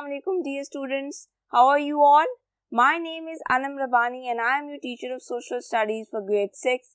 Assalamualaikum dear students. How are you all? My name is Anam Rabani and I am your teacher of social studies for grade 6.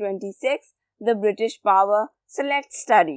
26, The British Power. So let's study.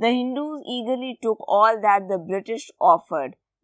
The Hindus eagerly took all that the British offered.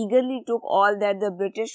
eagerly took all that the British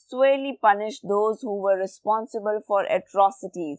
Severely punish those who were responsible for atrocities.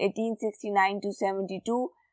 1869 to 72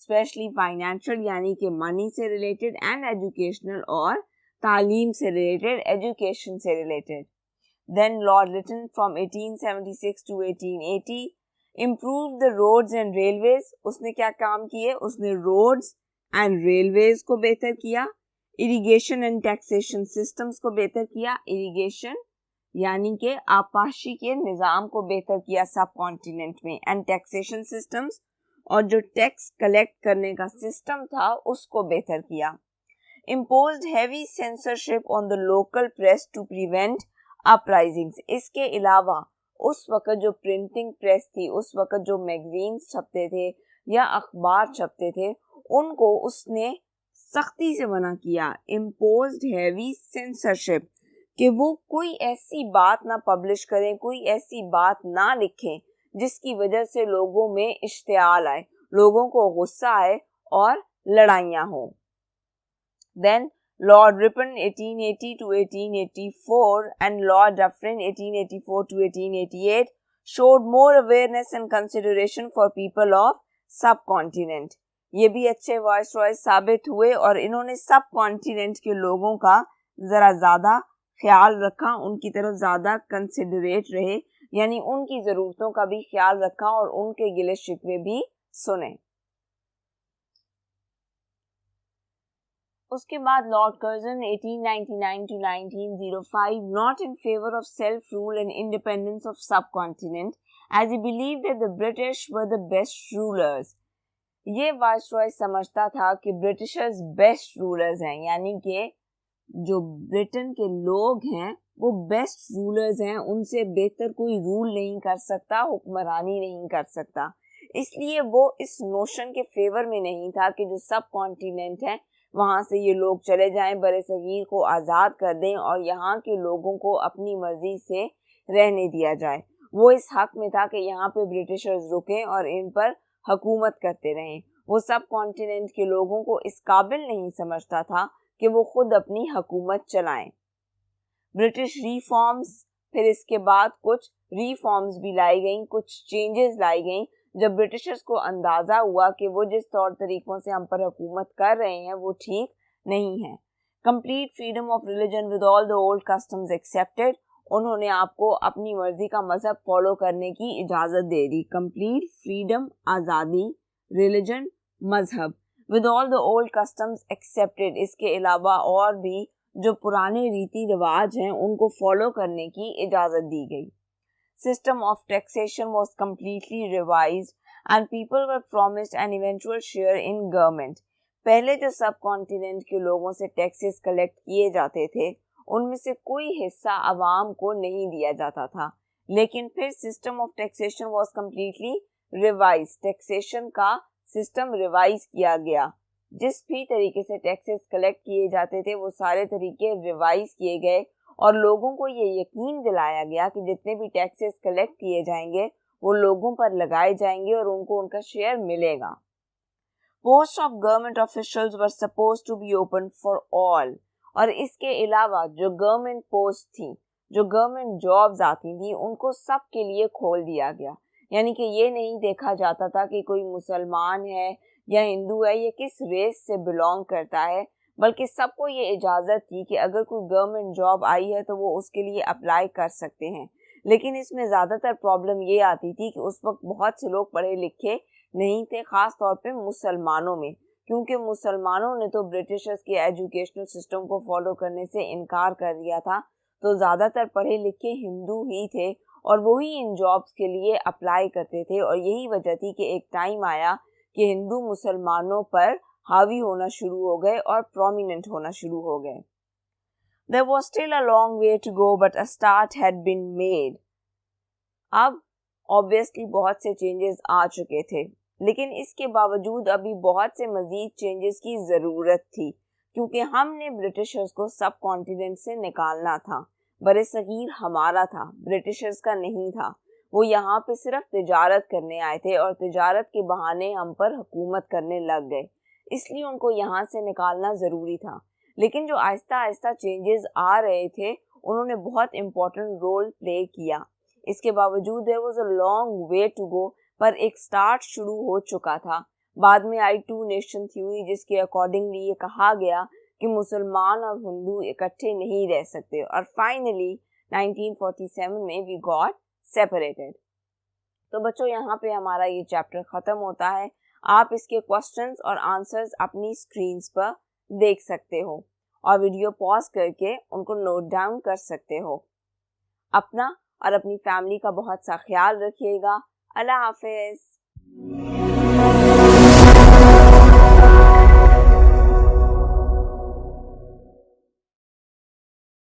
especially financial یعنی کہ منی سے related and educational اور تعلیم سے related education سے related. Then Lord Lytton from 1876 to 1880 improved the roads and railways. اس نے کیا کام کیے؟ اس نے roads and railways کو بہتر کیا, irrigation and taxation systems کو بہتر کیا. irrigation یعنی کہ آبپاشی کے نظام کو بہتر کیا سب کانٹیننٹ میں, اینڈ ٹیکسیشن سسٹمز اور جو ٹیکس کلیکٹ کرنے کا سسٹم تھا اس کو بہتر کیا. imposed heavy censorship on the local press to prevent uprisings. اس کے علاوہ اس وقت جو پرنٹنگ پریس تھی, اس وقت جو میگزینز چھپتے تھے یا اخبار چھپتے تھے, ان کو اس نے سختی سے منع کیا. imposed heavy censorship کہ وہ کوئی ایسی بات نہ پبلش کریں, کوئی ایسی بات نہ لکھیں جس کی وجہ سے لوگوں میں اشتعال آئے, لوگوں کو غصہ آئے اور لڑائیاں ہوں. Then Lord Ripon 1880 to 1884 and Lord Dufferin 1884 to 1888 showed more awareness and consideration for people of subcontinent. یہ بھی اچھے وائس رائے ثابت ہوئے اور انہوں نے سب کانٹیننٹ کے لوگوں کا ذرا زیادہ خیال رکھا, ان کی طرف زیادہ کنسیڈریٹ رہے, یعنی ان کی ضرورتوں کا بھی خیال رکھا اور ان کے گلے شکوے بھی سنے. اس کے بعد lord Curzon 1899 to 1905 not in favor of self-rule and independence of subcontinent as he believed that the British were the best rulers. یہ وائس رائے سمجھتا تھا کہ برٹشرز بیسٹ رولرز ہیں, یعنی کہ جو برٹن کے لوگ ہیں وہ بیسٹ رولرز ہیں, ان سے بہتر کوئی رول نہیں کر سکتا, حکمرانی نہیں کر سکتا. اس لیے وہ اس نوشن کے فیور میں نہیں تھا کہ جو سب کانٹیننٹ ہیں وہاں سے یہ لوگ چلے جائیں, بر صغیر کو آزاد کر دیں اور یہاں کے لوگوں کو اپنی مرضی سے رہنے دیا جائے. وہ اس حق میں تھا کہ یہاں پہ برٹشرز رکیں اور ان پر حکومت کرتے رہیں. وہ سب کانٹیننٹ کے لوگوں کو اس قابل نہیں سمجھتا تھا کہ وہ خود اپنی حکومت چلائیں. برٹش ریفارمز, پھر اس کے بعد کچھ ریفارمز بھی لائی گئیں, کچھ چینجز لائی گئیں جب برٹشرز کو اندازہ ہوا کہ وہ جس طور طریقوں سے ہم پر حکومت کر رہے ہیں وہ ٹھیک نہیں ہے. Complete freedom of religion with all the old customs accepted. انہوں نے آپ کو اپنی مرضی کا مذہب فالو کرنے کی اجازت دے دی. کمپلیٹ فریڈم, آزادی, ریلیجن مذہب, with all the old customs accepted. اس کے علاوہ اور بھی جو پرانے ریتی رواج ہیں ان کو فالو کرنے کی اجازت دی گئی. System of taxation was completely revised and people were promised an eventual share in government. پہلے جو سب کانٹیننٹ کے لوگوں سے ٹیکسز کلیکٹ کیے جاتے تھے ان میں سے کوئی حصہ عوام کو نہیں دیا جاتا تھا, لیکن پھر system of taxation was completely revise. Taxation کا سسٹم ریوائز کیا گیا, جس بھی طریقے سے ٹیکسز کلیکٹ کیے جاتے تھے وہ سارے طریقے ریوائز کیے گئے اور لوگوں کو یہ یقین دلایا گیا کہ جتنے بھی ٹیکسز کلیکٹ کیے جائیں گے وہ لوگوں پر لگائے جائیں گے اور ان کو ان کا شیئر ملے گا. Post of government officials were supposed to be open for all. اور اس کے علاوہ جو گورنمنٹ پوسٹ تھیں, جو گورنمنٹ جابز آتی تھیں, ان کو سب کے لیے کھول دیا گیا. یعنی کہ یہ نہیں دیکھا جاتا تھا کہ کوئی مسلمان ہے یا ہندو ہے یا کس ریس سے بلونگ کرتا ہے, بلکہ سب کو یہ اجازت تھی کہ اگر کوئی گورنمنٹ جاب آئی ہے تو وہ اس کے لیے اپلائی کر سکتے ہیں. لیکن اس میں زیادہ تر پرابلم یہ آتی تھی کہ اس وقت بہت سے لوگ پڑھے لکھے نہیں تھے, خاص طور پہ مسلمانوں میں, کیونکہ مسلمانوں نے تو برٹشرز کے ایجوکیشنل سسٹم کو فالو کرنے سے انکار کر دیا تھا, تو زیادہ تر پڑھے لکھے ہندو ہی تھے اور وہی ان جابز کے لیے اپلائی کرتے تھے. اور یہی وجہ تھی کہ ایک ٹائم آیا کہ ہندو مسلمانوں پر حاوی ہونا شروع ہو گئے اور پرومیننٹ ہونا شروع ہو گئے. There was still a long way to go but a start had been made. اب obviously بہت سے چینجز آ چکے تھے, لیکن اس کے باوجود ابھی بہت سے مزید چینجز کی ضرورت تھی, کیونکہ ہم نے برٹشرز کو سب کانٹیننٹ سے نکالنا تھا. بر صغیر ہمارا تھا, برٹشرز کا نہیں تھا. وہ یہاں پہ صرف تجارت کرنے آئے تھے اور تجارت کے بہانے ہم پر حکومت کرنے لگ گئے, اس لیے ان کو یہاں سے نکالنا ضروری تھا. لیکن جو آہستہ آہستہ چینجز آ رہے تھے انہوں نے بہت امپورٹنٹ رول پلے کیا. اس کے باوجود there was a long way to go, پر ایک سٹارٹ شروع ہو چکا تھا. بعد میں آئی ٹو نیشن تھیوری جس کے اکارڈنگلی یہ کہا گیا کہ مسلمان اور ہندو اکٹھے نہیں رہ سکتے، اور فائنلی 1947 میں وی گاٹ سیپریٹڈ۔ تو بچوں یہاں پہ ہمارا یہ چیپٹر ختم ہوتا ہے۔ آپ اس کے کوسچنز اور آنسرز اپنی اسکرینز پر دیکھ سکتے ہو اور ویڈیو پاز کر کے ان کو نوٹ ڈاؤن کر سکتے ہو۔ اپنا اور اپنی فیملی کا بہت سا خیال رکھیے گا۔ اللہ حافظ۔